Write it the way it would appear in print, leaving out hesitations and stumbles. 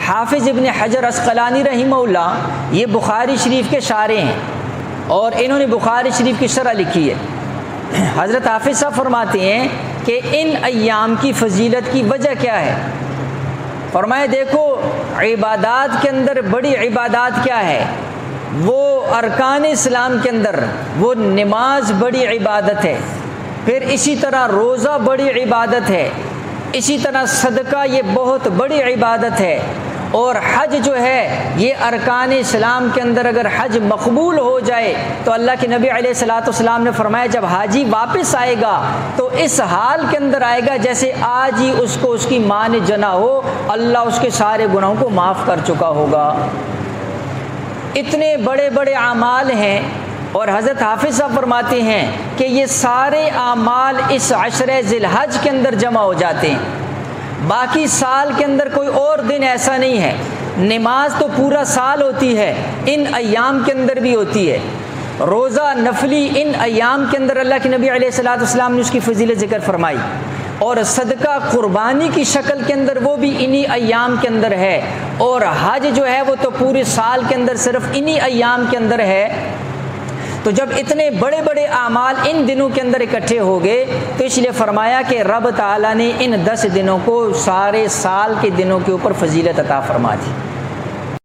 حافظ ابن حجر عسقلانی رحمہ اللہ یہ بخاری شریف کے شارح ہیں اور انہوں نے بخاری شریف کی شرح لکھی ہے۔ حضرت حافظ صاحب فرماتے ہیں کہ ان ایام کی فضیلت کی وجہ کیا ہے؟ فرمائے دیکھو عبادات کے اندر بڑی عبادات کیا ہے؟ وہ ارکان اسلام کے اندر وہ نماز بڑی عبادت ہے، پھر اسی طرح روزہ بڑی عبادت ہے، اسی طرح صدقہ یہ بہت بڑی عبادت ہے، اور حج جو ہے یہ ارکان اسلام کے اندر اگر حج مقبول ہو جائے تو اللہ کے نبی علیہ الصلوۃ والسلام نے فرمایا جب حاجی واپس آئے گا تو اس حال کے اندر آئے گا جیسے آج ہی اس کو اس کی ماں نے جنا ہو، اللہ اس کے سارے گناہوں کو معاف کر چکا ہوگا۔ اتنے بڑے بڑے اعمال ہیں، اور حضرت حافظ صاحب فرماتے ہیں کہ یہ سارے اعمال اس عشرہ ذی الحج کے اندر جمع ہو جاتے ہیں، باقی سال کے اندر کوئی اور دن ایسا نہیں ہے۔ نماز تو پورا سال ہوتی ہے، ان ایام کے اندر بھی ہوتی ہے۔ روزہ نفلی ان ایام کے اندر اللہ کے نبی علیہ الصلوۃ والسلام نے اس کی فضیلت ذکر فرمائی، اور صدقہ قربانی کی شکل کے اندر وہ بھی انہی ایام کے اندر ہے، اور حج جو ہے وہ تو پورے سال کے اندر صرف انہی ایام کے اندر ہے۔ تو جب اتنے بڑے بڑے اعمال ان دنوں کے اندر اکٹھے ہو گئے تو اس لیے فرمایا کہ رب تعالیٰ نے ان 10 دنوں کو سارے سال کے دنوں کے اوپر فضیلت عطا فرما دی۔